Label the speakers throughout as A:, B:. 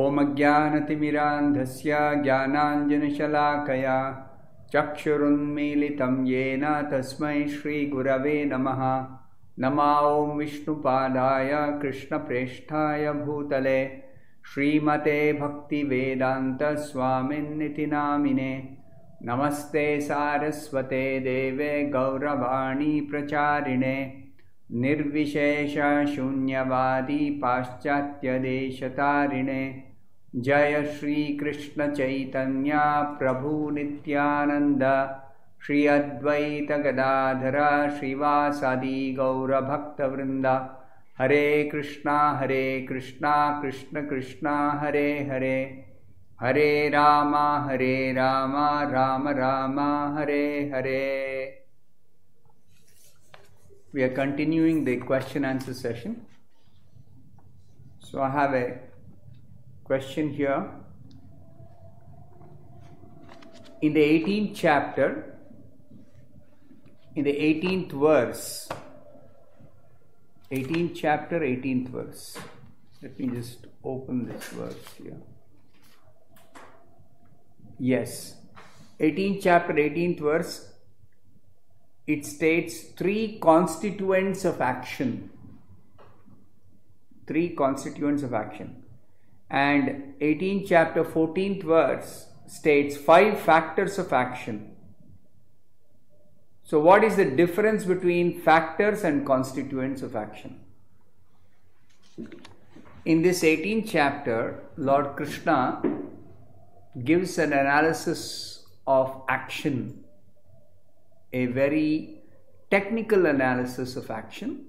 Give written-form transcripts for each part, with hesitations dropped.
A: Om Ajnanatimirandhasya Jnananjanashalakaya Chakshurunmilitam Yena Tasmai Shri Gurave Namaha. Nama Om Vishnupadaya Krishna Presthaya Bhutale Srimate Bhakti Vedanta Swamin Niti Namine. Namaste Saraswate Deve Gauravani Pracharine Nirvishesha Shunyavadi Paschatya Deshatarine. Jaya Shri Krishna Chaitanya Prabhu Nityananda Shri Advaita Gadadhara Srivasadi Gaura Bhakta Vrinda. Hare Krishna Krishna Krishna Hare Hare, Hare Rama Rama Rama Hare Hare. We are continuing the question answer session. So I have a question here. In the 18th chapter, in the 18th verse, 18th chapter, 18th verse. Let me just open this verse here. Yes, 18th chapter, 18th verse. It states three constituents of action. Three constituents of action. And 18th chapter, 14th verse states 5 factors of action. So what is the difference between factors and constituents of action? In this 18th chapter, Lord Krishna gives an analysis of action, a very technical analysis of action.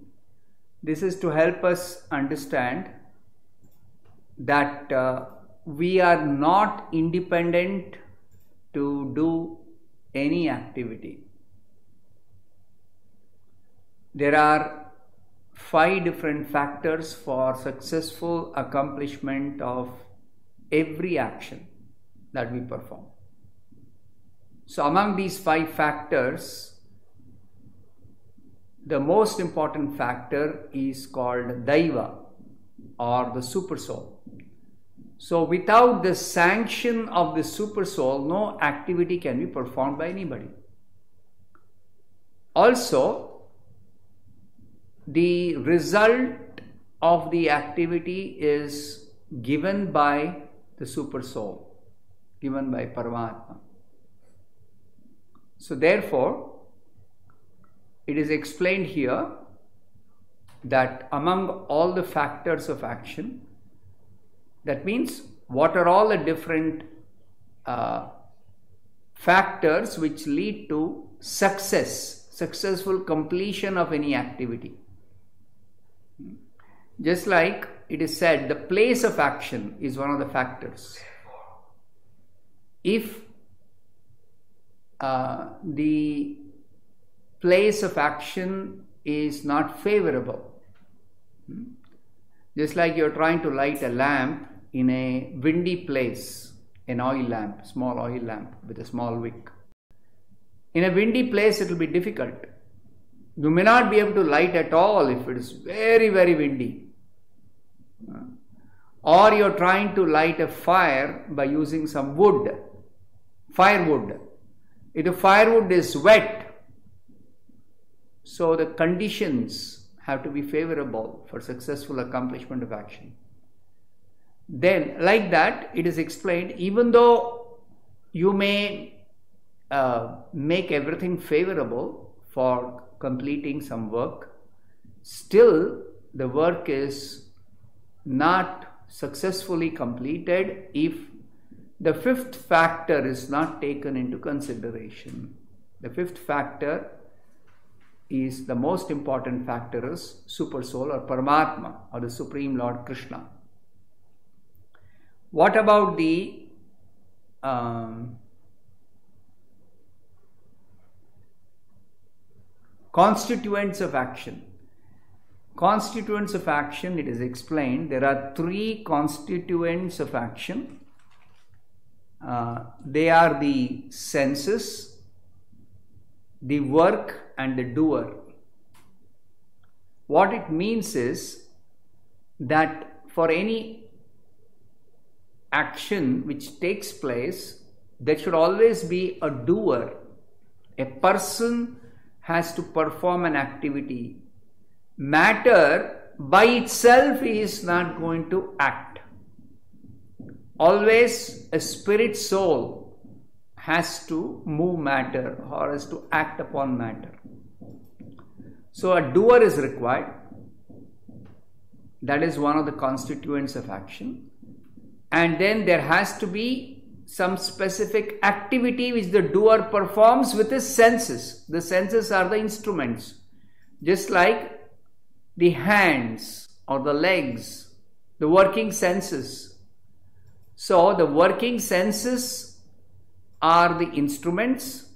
A: This is to help us understand that we are not independent to do any activity. There are 5 different factors for successful accomplishment of every action that we perform. So among these 5 factors, the most important factor is called Daiva, or the super soul. So without the sanction of the super soul, no activity can be performed by anybody. Also, the result of the activity is given by the super soul, given by Paramatma. So therefore, it is explained here that among all the factors of action, that means what are all the different factors which lead to successful completion of any activity. Just like it is said, the place of action is one of the factors. If the place of action is not favorable, just like you are trying to light a lamp in a windy place, an oil lamp, small oil lamp with a small wick. In a windy place it will be difficult. You may not be able to light at all if it is very, very windy. Or you are trying to light a fire by using some wood, firewood. If the firewood is wet, so the conditions have to be favorable for successful accomplishment of action. Then, like that, it is explained, even though you may make everything favorable for completing some work, still the work is not successfully completed if the 5th factor is not taken into consideration. The 5th factor is the most important factor, is Super Soul or Paramatma or the Supreme Lord Krishna. What about the constituents of action? Constituents of action, it is explained, there are 3 constituents of action. They are the senses, the work and the doer. What it means is that for any action which takes place, there should always be a doer. A person has to perform an activity. Matter by itself is not going to act. Always a spirit soul has to move matter or has to act upon matter. So a doer is required. That is one of the constituents of action. And then there has to be some specific activity which the doer performs with his senses. The senses are the instruments. Just like the hands or the legs, the working senses. So the working senses are the instruments.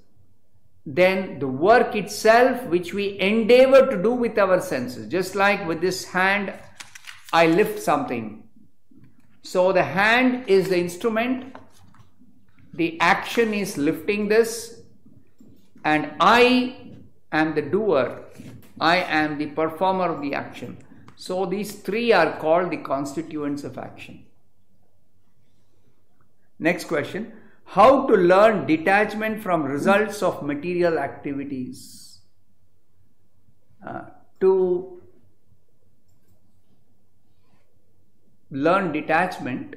A: Then the work itself which we endeavor to do with our senses. Just like with this hand, I lift something. So the hand is the instrument. The action is lifting this. And I am the doer. I am the performer of the action. So these three are called the constituents of action. Next question. How to learn detachment from results of material activities? To learn detachment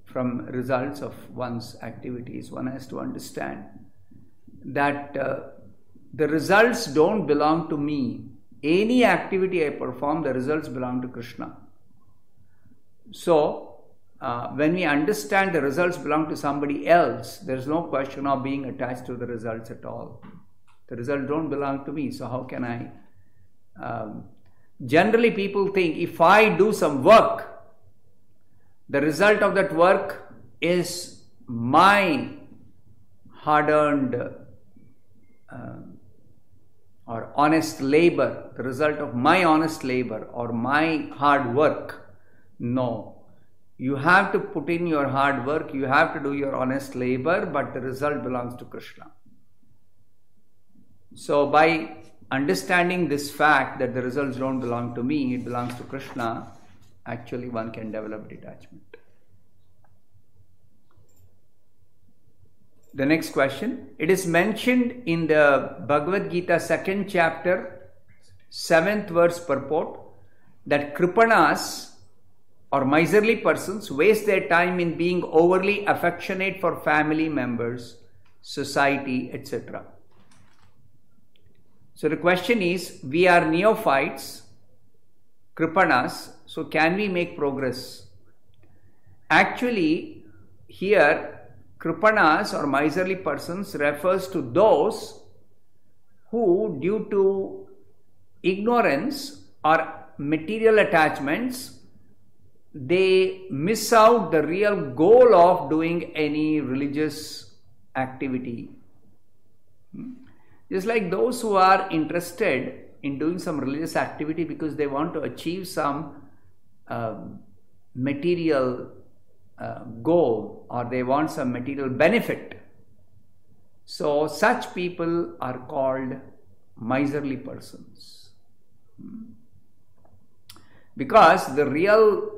A: from results of one's activities, one has to understand that the results don't belong to me. Any activity I perform, the results belong to Krishna. So, when we understand the results belong to somebody else, there is no question of being attached to the results at all. The results don't belong to me, so how can I? Generally, people think if I do some work, the result of that work is my hard-earned or honest labor, the result of my honest labor or my hard work. No. You have to put in your hard work, you have to do your honest labor, but the result belongs to Krishna. So by understanding this fact that the results don't belong to me, it belongs to Krishna, actually one can develop detachment. The next question. It is mentioned in the Bhagavad Gita 2nd chapter, 7th verse purport, that Kripanas or miserly persons waste their time in being overly affectionate for family members, society, etc. So the question is, we are neophytes, Kripanas, so can we make progress? Actually, here Kripanas or miserly persons refers to those who, due to ignorance or material attachments, they miss out the real goal of doing any religious activity. Just like those who are interested in doing some religious activity because they want to achieve some material goal or they want some material benefit. So such people are called miserly persons. Because the real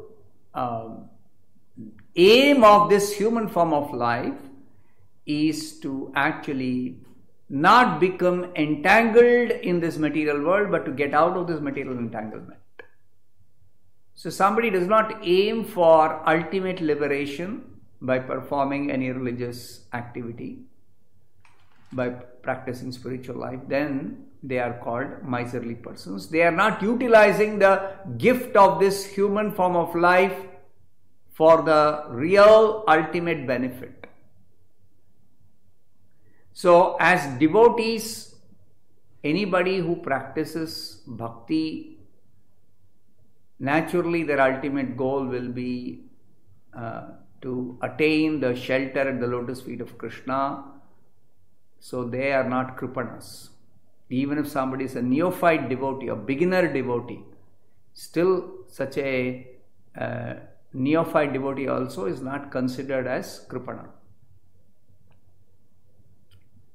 A: aim of this human form of life is to actually not become entangled in this material world, but to get out of this material entanglement. So somebody does not aim for ultimate liberation by performing any religious activity, by practicing spiritual life, then they are called miserly persons. They are not utilizing the gift of this human form of life for the real ultimate benefit. So as devotees, anybody who practices bhakti, naturally their ultimate goal will be to attain the shelter at the lotus feet of Krishna. So they are not Kripanas. Even if somebody is a neophyte devotee, a beginner devotee, still such a neophyte devotee also is not considered as Kripana.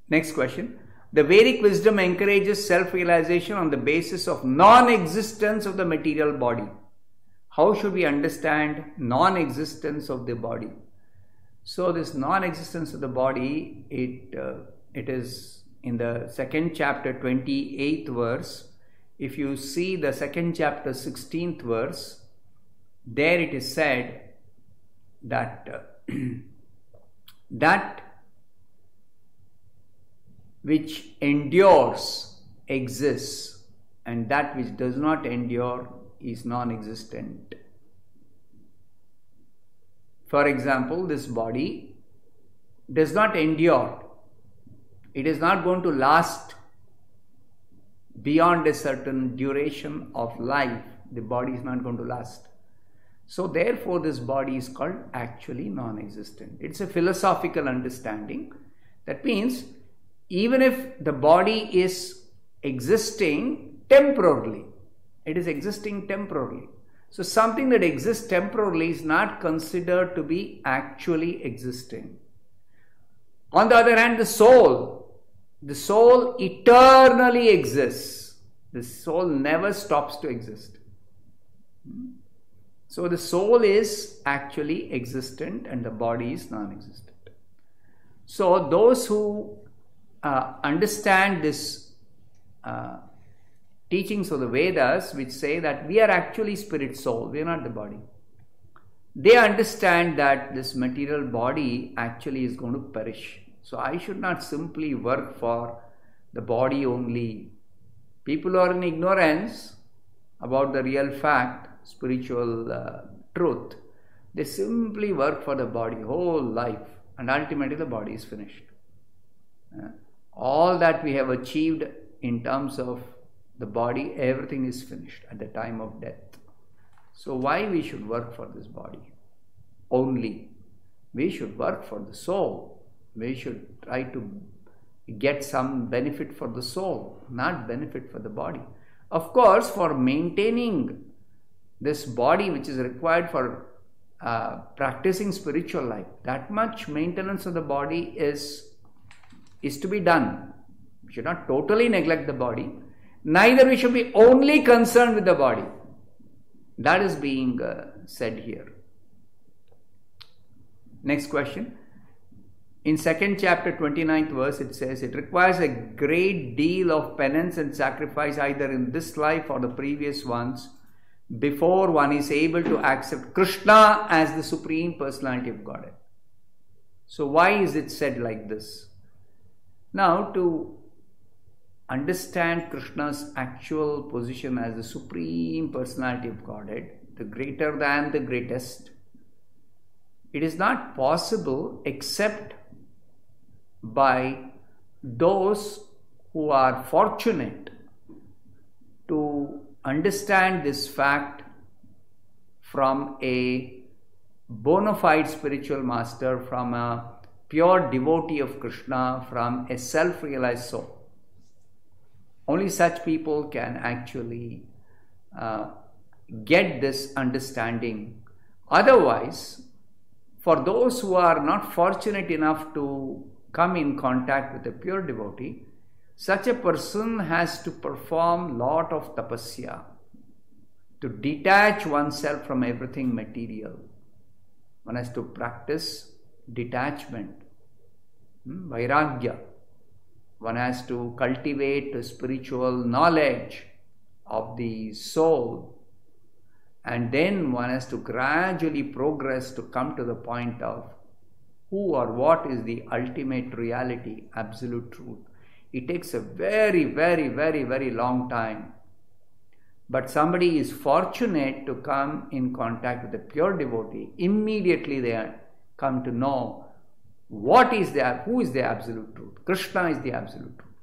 A: Next question. The Vedic wisdom encourages self-realization on the basis of non-existence of the material body. How should we understand non-existence of the body? So this non-existence of the body, it is in the second chapter 28th verse. If you see the second chapter 16th verse, there it is said that that which endures exists, and that which does not endure is non-existent. For example, this body does not endure. It is not going to last beyond a certain duration of life. The body is not going to last. So therefore this body is called actually non-existent. It's a philosophical understanding. That means even if the body is existing temporarily, it is existing temporarily. So something that exists temporarily is not considered to be actually existing. On the other hand, the soul eternally exists. The soul never stops to exist. So the soul is actually existent and the body is non-existent. So those who understand this teachings of the Vedas, which say that we are actually spirit soul, we are not the body, they understand that this material body actually is going to perish. So I should not simply work for the body only. People who are in ignorance about the real fact, spiritual truth, they simply work for the body whole life, and ultimately the body is finished. All that we have achieved in terms of the body, everything is finished at the time of death. So why we should work for this body only? We should work for the soul. We should try to get some benefit for the soul, not benefit for the body. Of course, for maintaining this body which is required for practicing spiritual life, that much maintenance of the body is to be done. We should not totally neglect the body. Neither we should be only concerned with the body. That is being said here. Next question. In 2nd chapter 29th verse it says, it requires a great deal of penance and sacrifice either in this life or the previous ones before one is able to accept Krishna as the Supreme Personality of Godhead. So why is it said like this? Now, to understand Krishna's actual position as the Supreme Personality of Godhead, the greater than the greatest, it is not possible except by those who are fortunate to understand this fact from a bona fide spiritual master, from a pure devotee of Krishna, from a self-realized soul. Only such people can actually get this understanding. Otherwise, for those who are not fortunate enough to come in contact with a pure devotee, such a person has to perform lot of tapasya to detach oneself from everything material. One has to practice detachment, vairagya. One has to cultivate a spiritual knowledge of the soul, and then one has to gradually progress to come to the point of who or what is the ultimate reality, absolute truth. It takes a very, very, very, very long time. But somebody is fortunate to come in contact with a pure devotee, immediately they come to know who is the absolute truth. Krishna is the absolute truth.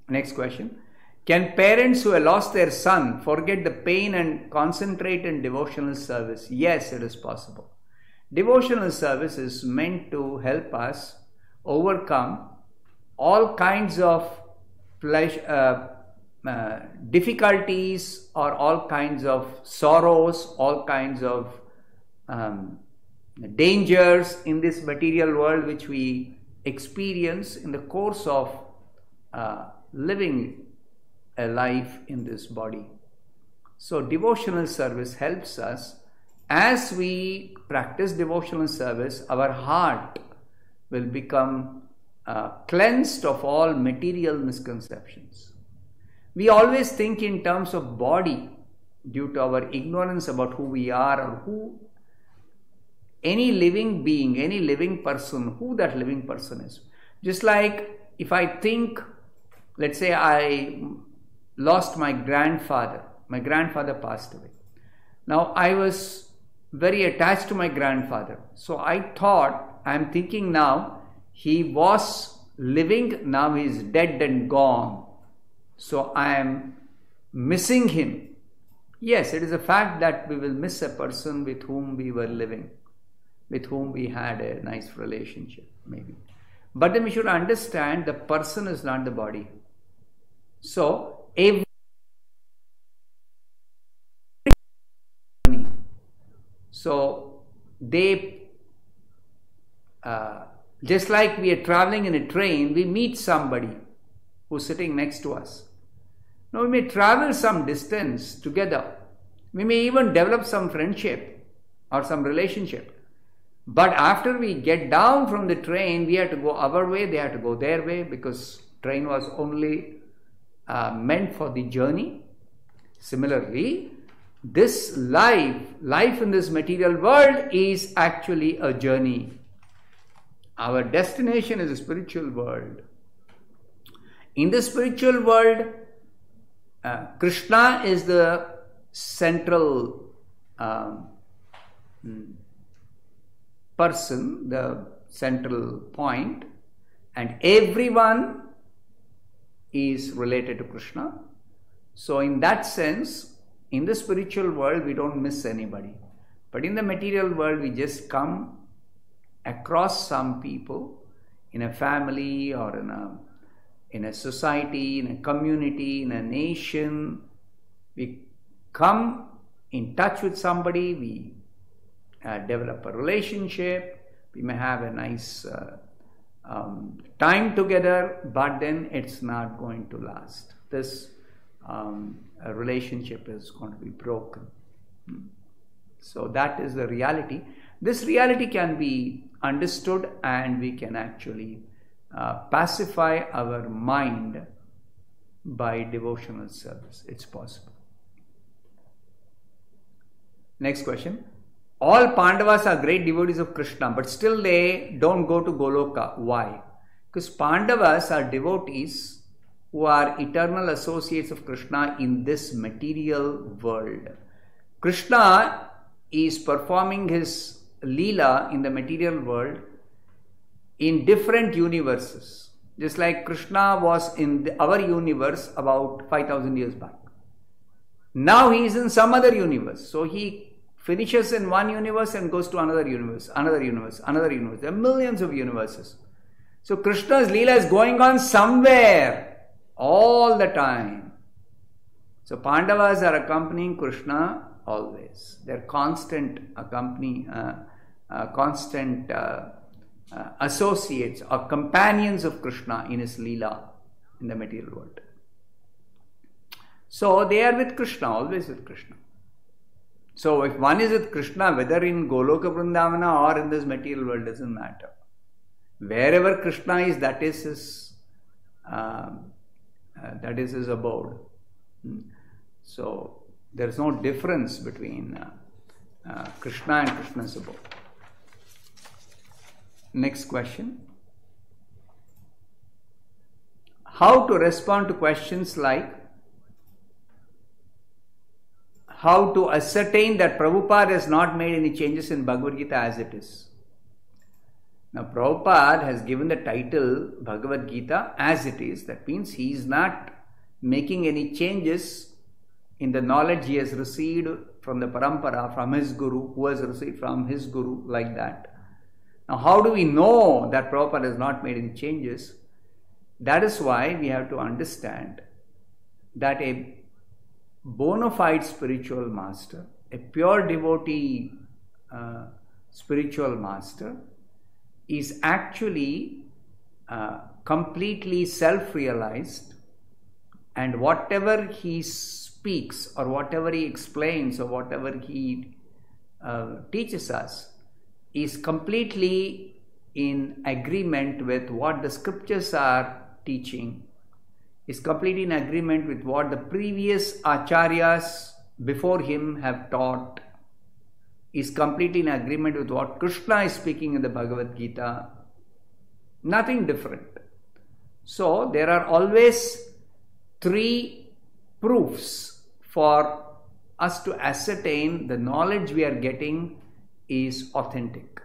A: Next question. Can parents who have lost their son forget the pain and concentrate in devotional service? Yes, it is possible. Devotional service is meant to help us overcome all kinds of difficulties or all kinds of sorrows, all kinds of dangers in this material world which we experience in the course of living a life in this body. So devotional service helps us as we practice devotional service, our heart will become cleansed of all material misconceptions. We always think in terms of body due to our ignorance about who we are or who any living being, any living person, who that living person is. Just like if I think, let's say I lost my grandfather passed away. Now I was very attached to my grandfather. So I'm thinking now, he was living, now he is dead and gone. So I am missing him. Yes, it is a fact that we will miss a person with whom we were living, with whom we had a nice relationship, maybe. But then we should understand the person is not the body. So, just like we are traveling in a train, we meet somebody who's sitting next to us. Now, we may travel some distance together. We may even develop some friendship or some relationship. But after we get down from the train, we have to go our way, they have to go their way, because train was only meant for the journey. Similarly, this life in this material world is actually a journey. Our destination is a spiritual world. In the spiritual world, Krishna is the central person, the central point, and everyone is related to Krishna. So in that sense, in the spiritual world, we don't miss anybody. But in the material world, we just come across some people in a family or in a society, in a community, in a nation. We come in touch with somebody, we develop a relationship, we may have a nice time together, but then it's not going to last. This relationship is going to be broken. So that is the reality. This reality can be understood, and we can actually pacify our mind by devotional service. It's possible. Next question. All Pandavas are great devotees of Krishna, but still they don't go to Goloka. Why? Because Pandavas are devotees who are eternal associates of Krishna in this material world. Krishna is performing his Leela in the material world in different universes. Just like Krishna was in our universe about 5,000 years back. Now he is in some other universe. So he finishes in one universe and goes to another universe, another universe, another universe. There are millions of universes. So Krishna's Leela is going on somewhere all the time. So Pandavas are accompanying Krishna always. They're constant associates or companions of Krishna in his Leela in the material world. So they are with Krishna, always with Krishna. So if one is with Krishna, whether in Goloka Vrindavana or in this material world, doesn't matter. Wherever Krishna is, that is his abode. So there is no difference between Krishna and Krishna's abode. Next question. How to respond to questions like, how to ascertain that Prabhupada has not made any changes in Bhagavad Gita as it is. Now Prabhupada has given the title Bhagavad Gita as it is. That means he is not making any changes in the knowledge he has received from the parampara, from his guru, who has received from his guru, like that. Now how do we know that Prabhupada has not made any changes? That is why we have to understand that a bona fide spiritual master, a pure devotee spiritual master, is actually completely self-realized, and whatever he speaks or whatever he explains or whatever he teaches us is completely in agreement with what the scriptures are teaching, is completely in agreement with what the previous acharyas before him have taught, is completely in agreement with what Krishna is speaking in the Bhagavad Gita. Nothing different. So there are always three proofs for us to ascertain the knowledge we are getting is authentic.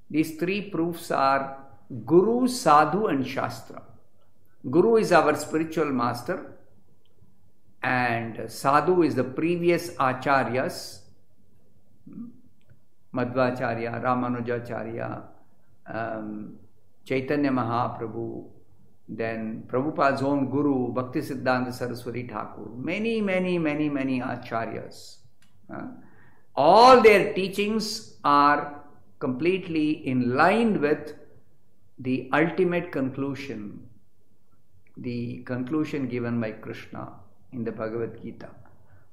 A: These three proofs are Guru, Sadhu and Shastra. Guru is our spiritual master and Sadhu is the previous acharyas, Madhvacharya, Ramanujacharya, Chaitanya Mahaprabhu, then Prabhupada's own Guru, Bhaktisiddhanta Saraswati Thakur, many acharyas. All their teachings are completely in line with the ultimate conclusion, the conclusion given by Krishna in the Bhagavad Gita,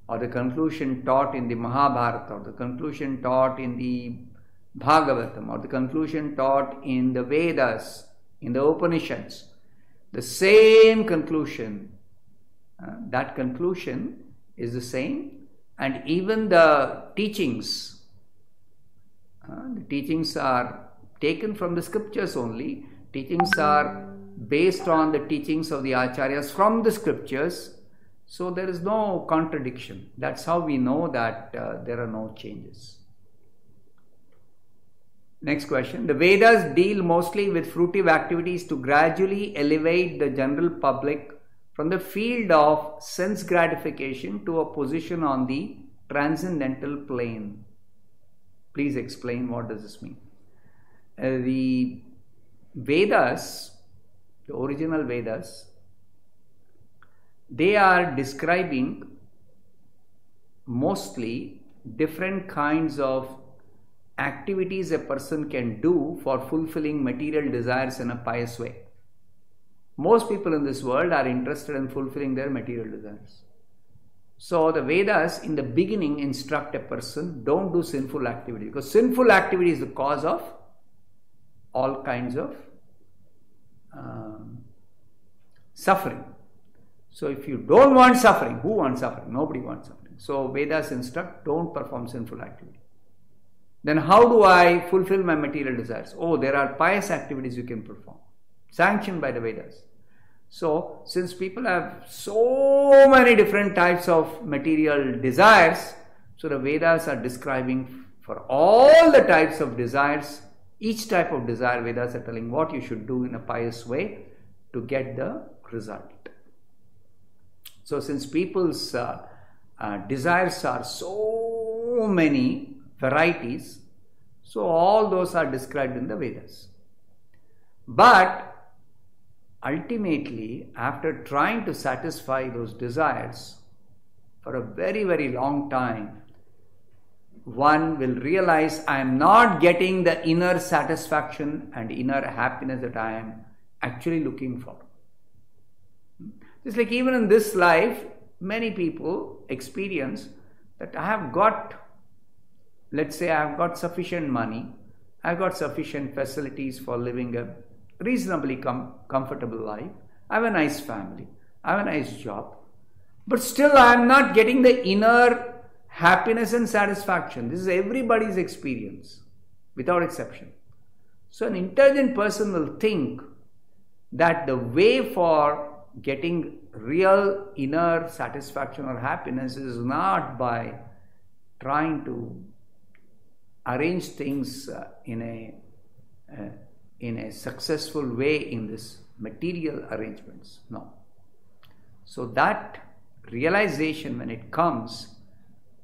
A: or the conclusion taught in the Mahabharata, or the conclusion taught in the Bhagavatam, or the conclusion taught in the Vedas, in the Upanishads. The same conclusion, that conclusion is the same, and even the teachings are taken from the scriptures only. Teachings are based on the teachings of the acharyas from the scriptures, so there is no contradiction. That's how we know that there are no changes. Next question. The Vedas deal mostly with fruitive activities to gradually elevate the general public from the field of sense gratification to a position on the transcendental plane. Please explain, what does this mean? The Vedas, the original Vedas, they are describing mostly different kinds of activities a person can do for fulfilling material desires in a pious way. Most people in this world are interested in fulfilling their material desires. So the Vedas in the beginning instruct a person, don't do sinful activity, because sinful activity is the cause of all kinds of suffering. So if you don't want suffering, who wants suffering? Nobody wants suffering. So Vedas instruct, don't perform sinful activity. Then how do I fulfill my material desires? Oh, there are pious activities you can perform, sanctioned by the Vedas. So, since people have so many different types of material desires, so the Vedas are describing for all the types of desires, each type of desire, Vedas are telling what you should do in a pious way to get the result. So, since people's desires are so many varieties, so all those are described in the Vedas. But ultimately, after trying to satisfy those desires for a very long time, one will realize I am not getting the inner satisfaction and inner happiness that I am actually looking for. Just like even in this life, many people experience that I have got, let's say I have got sufficient money, I have got sufficient facilities for living a reasonably comfortable life, I have a nice family, I have a nice job, but still I am not getting the inner happiness and satisfaction. This is everybody's experience, without exception. So an intelligent person will think that the way for getting real inner satisfaction or happiness is not by trying to arrange things in a successful way in this material arrangements. No. So that realization, when it comes,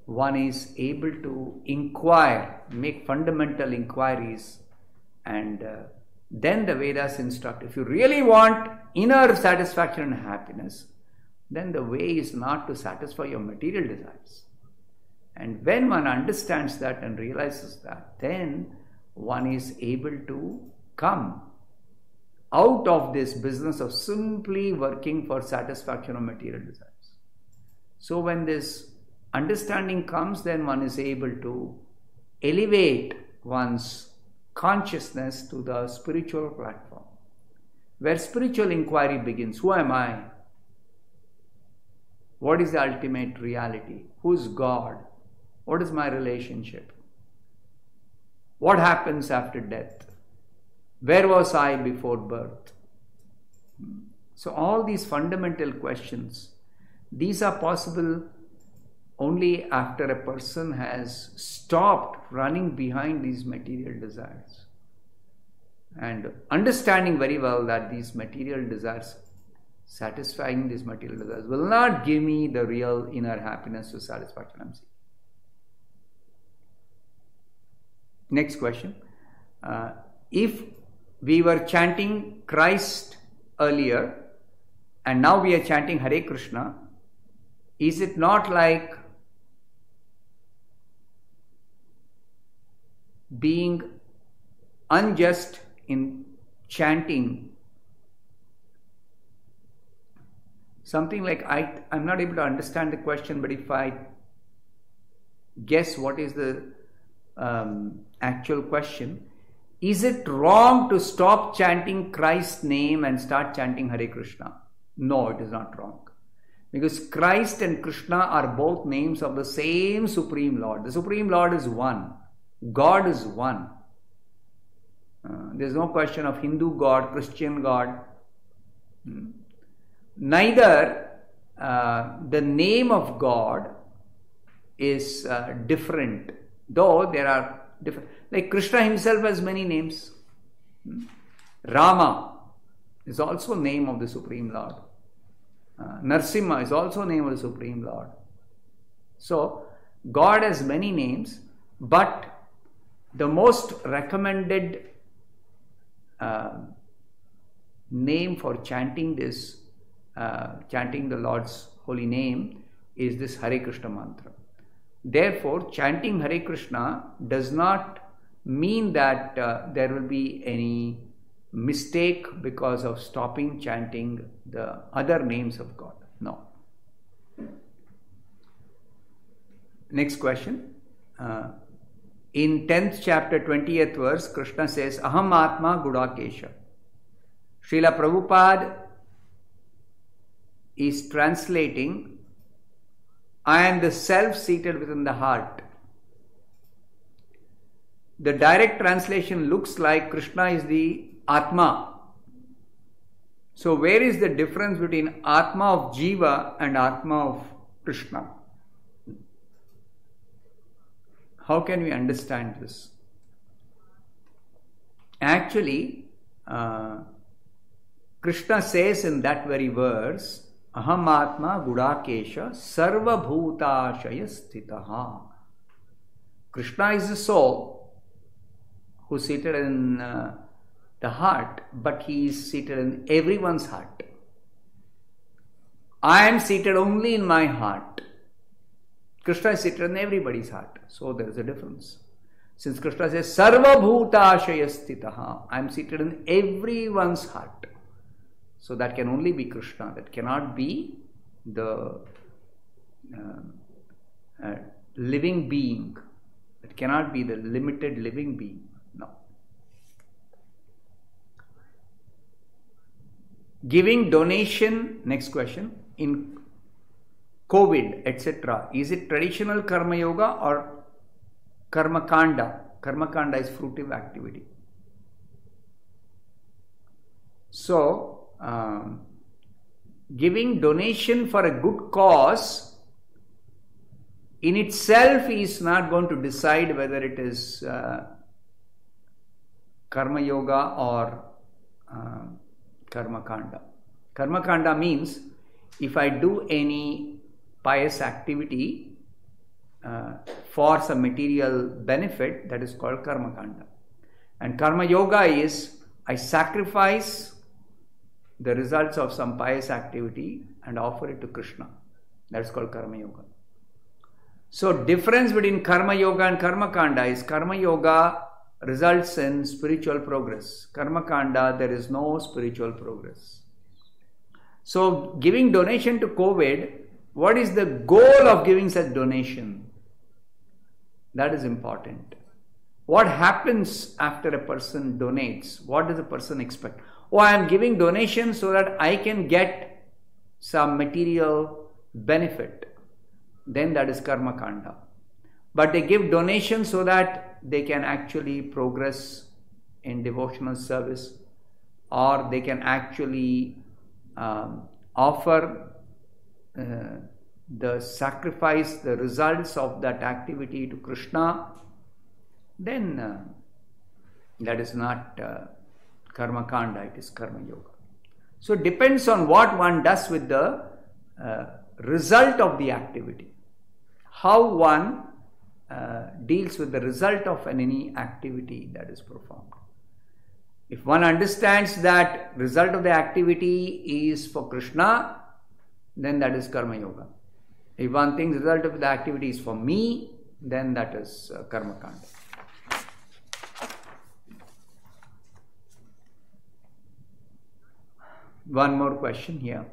A: one is able to inquire, make fundamental inquiries, and then the Vedas instruct, if you really want inner satisfaction and happiness, then the way is not to satisfy your material desires. And when one understands that and realizes that, then one is able to come out of this business of simply working for satisfaction of material desires. So when this understanding comes, then one is able to elevate one's consciousness to the spiritual platform, where spiritual inquiry begins. Who am I? What is the ultimate reality? Who is God? What is my relationship? What happens after death? Where was I before birth? So all these fundamental questions, these are possible only after a person has stopped running behind these material desires and understanding very well that these material desires, satisfying these material desires, will not give me the real inner happiness or satisfaction I'm seeking. Next question. If we were chanting Christ earlier and now we are chanting Hare Krishna, is it not like being unjust in chanting something like, I'm not able to understand the question, but if I guess what is the actual question, is it wrong to stop chanting Christ's name and start chanting Hare Krishna? No, it is not wrong. Because Christ and Krishna are both names of the same Supreme Lord. The Supreme Lord is one. God is one. There is no question of Hindu God, Christian God. Neither the name of God is different, though there are different. Like Krishna himself has many names. Rama is also name of the Supreme Lord. Narsimha is also name of the Supreme Lord. So God has many names, but the most recommended name for chanting this, chanting the Lord's holy name, is this Hare Krishna mantra. Therefore, chanting Hare Krishna does not mean that there will be any mistake because of stopping chanting the other names of God. No. Next question. In 10th chapter, 20th verse, Krishna says, Aham Atma Gudakesha. Srila Prabhupada is translating, I am the self seated within the heart. The direct translation looks like Krishna is the Atma. So where is the difference between Atma of Jiva and Atma of Krishna? How can we understand this? Actually, Krishna says in that very verse, Aham Atma Gudakesha Sarva Bhutashaya Sthitaha. Krishna is the soul who is seated in the heart, but he is seated in everyone's heart. I am seated only in my heart. Krishna is seated in everybody's heart. So there is a difference. Since Krishna says, Sarva Bhutashaya Sthitaha, I am seated in everyone's heart. So that can only be Krishna. That cannot be the living being. That cannot be the limited living being. No. Giving donation, next question, in COVID, etc. Is it traditional Karma Yoga or Karma Kanda? Karma Kanda is fruitive activity. So, giving donation for a good cause in itself is not going to decide whether it is Karma Yoga or Karma Kanda. Karma Kanda means if I do any pious activity for some material benefit, that is called Karma Kanda. And Karma Yoga is I sacrifice the results of some pious activity and offer it to Krishna. That's called Karma Yoga. So difference between Karma Yoga and Karma Kanda is Karma Yoga results in spiritual progress. Karma Kanda, there is no spiritual progress. So giving donation to COVID, what is the goal of giving such donation? That is important. What happens after a person donates? What does a person expect? Oh, I am giving donations so that I can get some material benefit. Then that is karma kanda. But they give donations so that they can actually progress in devotional service, or they can actually offer the sacrifice, the results of that activity to Krishna, then that is not karma kanda, it is karma yoga. So it depends on what one does with the result of the activity, how one deals with the result of any activity that is performed. If one understands that result of the activity is for Krishna, then that is karma yoga. If one thinks result of the activity is for me, then that is karma kanda. One more question here.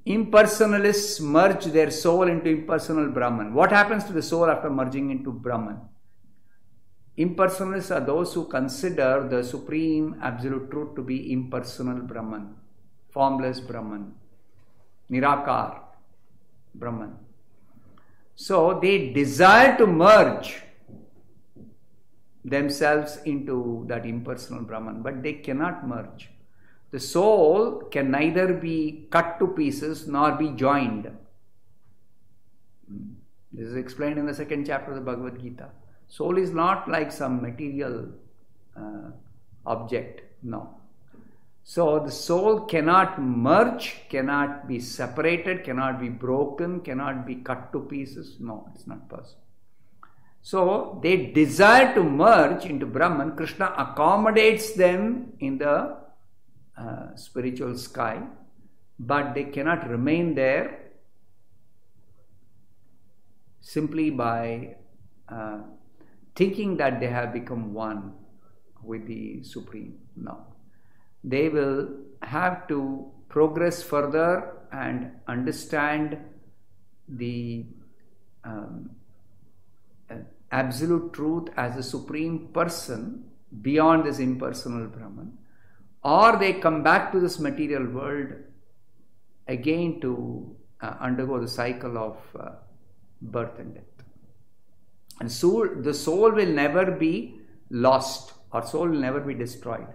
A: Impersonalists merge their soul into impersonal Brahman. What happens to the soul after merging into Brahman? Impersonalists are those who consider the supreme absolute truth to be impersonal Brahman, formless Brahman, Nirakar Brahman. So they desire to merge themselves into that impersonal Brahman, but they cannot merge. The soul can neither be cut to pieces nor be joined. This is explained in the second chapter of the Bhagavad Gita. Soul is not like some material object, no. So the soul cannot merge, cannot be separated, cannot be broken, cannot be cut to pieces. No, it's not possible. So they desire to merge into Brahman. Krishna accommodates them in the spiritual sky, but they cannot remain there simply by thinking that they have become one with the Supreme. No. They will have to progress further and understand the absolute truth as a Supreme Person beyond this impersonal Brahman, or they come back to this material world again to undergo the cycle of birth and death. And so the soul will never be lost, or soul will never be destroyed.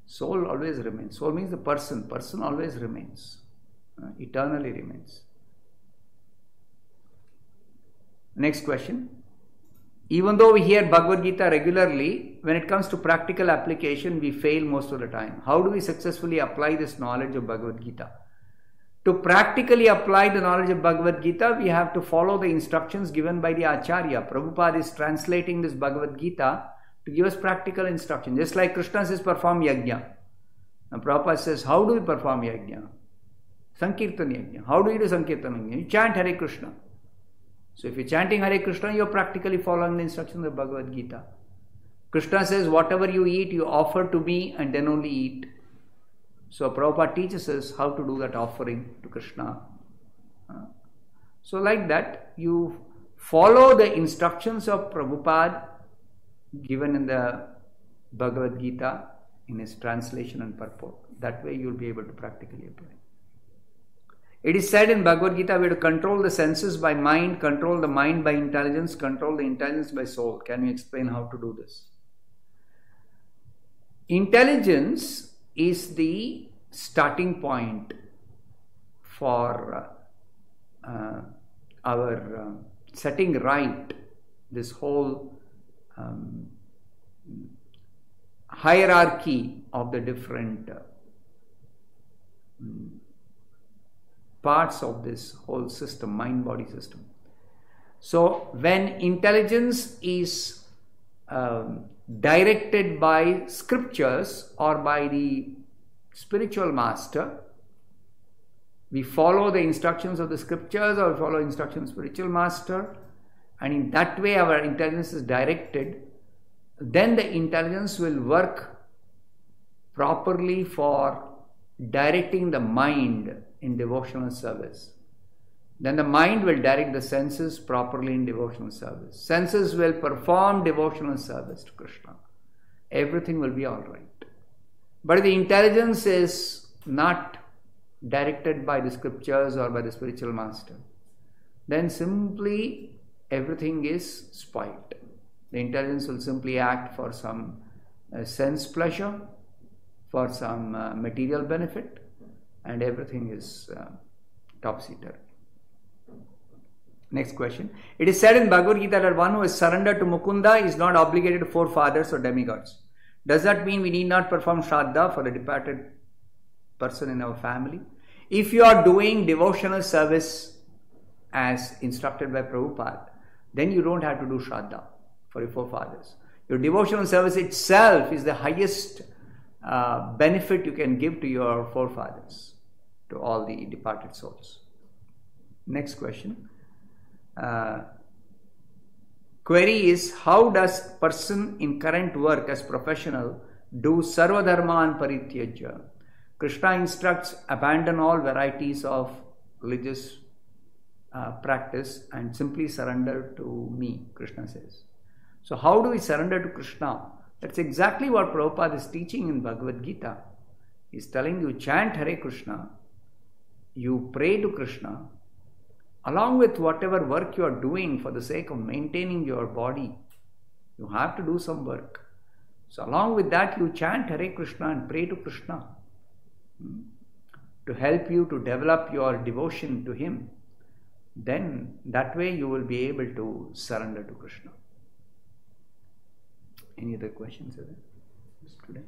A: Soul always remains. Soul means the person. Person always remains. Eternally remains. Next question. Even though we hear Bhagavad Gita regularly, when it comes to practical application, we fail most of the time. How do we successfully apply this knowledge of Bhagavad Gita? To practically apply the knowledge of Bhagavad Gita, we have to follow the instructions given by the Acharya. Prabhupada is translating this Bhagavad Gita to give us practical instruction. Just like Krishna says, perform yajna. Now Prabhupada says, how do we perform yajna? Sankirtan yajna. How do you do Sankirtan yajna? You chant Hare Krishna. So if you're chanting Hare Krishna, you're practically following the instructions of Bhagavad Gita. Krishna says, whatever you eat, you offer to me and then only eat. So Prabhupada teaches us how to do that offering to Krishna. So like that, you follow the instructions of Prabhupada given in the Bhagavad Gita in his translation and purport. That way you'll be able to practically apply. It is said in Bhagavad Gita, we have to control the senses by mind, control the mind by intelligence, control the intelligence by soul. Can you explain how to do this? Intelligence is the starting point for our setting right this whole hierarchy of the different parts of this whole system, mind-body system. So when intelligence is directed by scriptures or by the spiritual master, we follow the instructions of the scriptures or we follow instructions of the spiritual master, and in that way our intelligence is directed, then the intelligence will work properly for directing the mind in devotional service. then the mind will direct the senses properly in devotional service. Senses will perform devotional service to Krishna. Everything will be all right. But if the intelligence is not directed by the scriptures or by the spiritual master, then simply everything is spoiled. The intelligence will simply act for some sense pleasure, for some material benefit, and everything is topsy-turvy. Next question. It is said in Bhagavad Gita that one who is surrendered to Mukunda is not obligated to forefathers or demigods. Does that mean we need not perform Shraddha for the departed person in our family? If you are doing devotional service as instructed by Prabhupada, then you don't have to do Shraddha for your forefathers. Your devotional service itself is the highest benefit you can give to your forefathers, to all the departed souls. Next question. Query is, how does person in current work as professional do Sarva Dharman Parityajya? Krishna instructs, abandon all varieties of religious practice and simply surrender to me, Krishna says. So how do we surrender to Krishna? That's exactly what Prabhupada is teaching in Bhagavad Gita. He's telling you, chant Hare Krishna, you pray to Krishna, along with whatever work you are doing for the sake of maintaining your body. You have to do some work. So along with that, you chant Hare Krishna and pray to Krishna to help you to develop your devotion to Him. Then that way you will be able to surrender to Krishna. Any other questions today?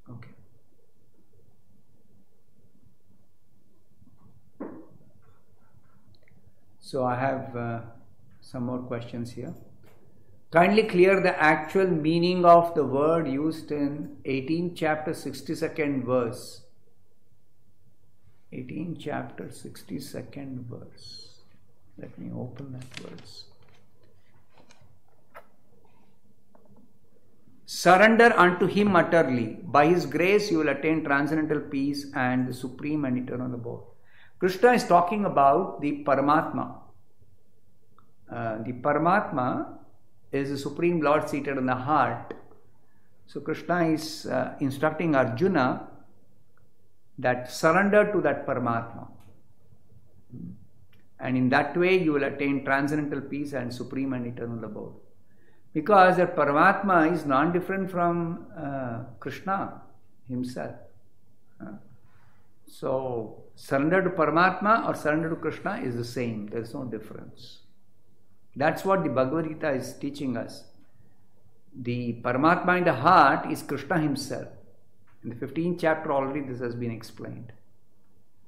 A: Okay. So I have some more questions here. Kindly clear the actual meaning of the word used in 18th chapter 62nd verse. 18th chapter 62nd verse. Let me open that verse. Surrender unto Him utterly. By His grace you will attain transcendental peace and the supreme and eternal abode. Krishna is talking about the Paramatma. The Paramatma is the Supreme Lord seated in the heart. So Krishna is instructing Arjuna that surrender to that Paramatma. And in that way you will attain transcendental peace and supreme and eternal abode. Because that Paramatma is non-different from Krishna himself. So surrender to Paramatma or surrender to Krishna is the same. There is no difference. That's what the Bhagavad Gita is teaching us. The Paramatma in the heart is Krishna himself. In the 15th chapter already this has been explained.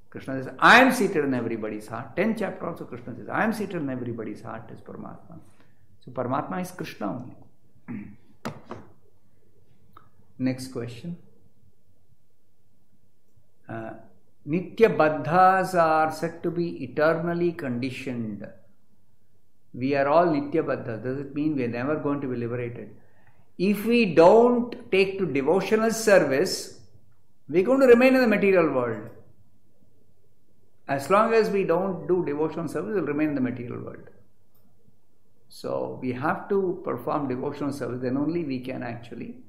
A: Krishna says, I am seated in everybody's heart. 10th chapter also Krishna says, I am seated in everybody's heart is Paramatma. So Paramatma is Krishna only. Next question. Nitya Baddhas are said to be eternally conditioned. We are all Nitya Baddhas. Does it mean we are never going to be liberated? If we don't take to devotional service, we are going to remain in the material world. As long as we don't do devotional service, we will remain in the material world. So we have to perform devotional service, then only we can actually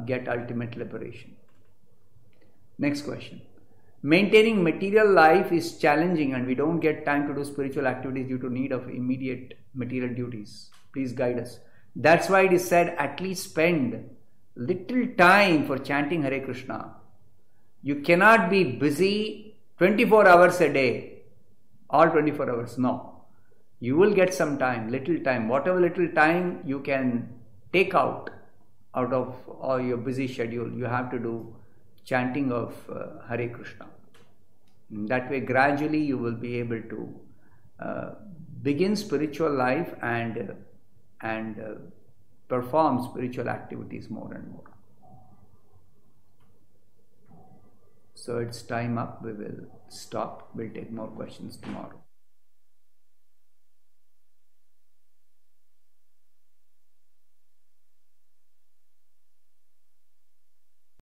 A: get ultimate liberation. Next question. Maintaining material life is challenging and we don't get time to do spiritual activities due to need of immediate material duties. Please guide us. That's why it is said, at least spend little time for chanting Hare Krishna. You cannot be busy 24 hours a day, all 24 hours. No. You will get some time, little time. Whatever little time you can take out of all your busy schedule, you have to do chanting of Hare Krishna. That way gradually you will be able to begin spiritual life and perform spiritual activities more and more. So it's time up. We will stop. We'll take more questions tomorrow.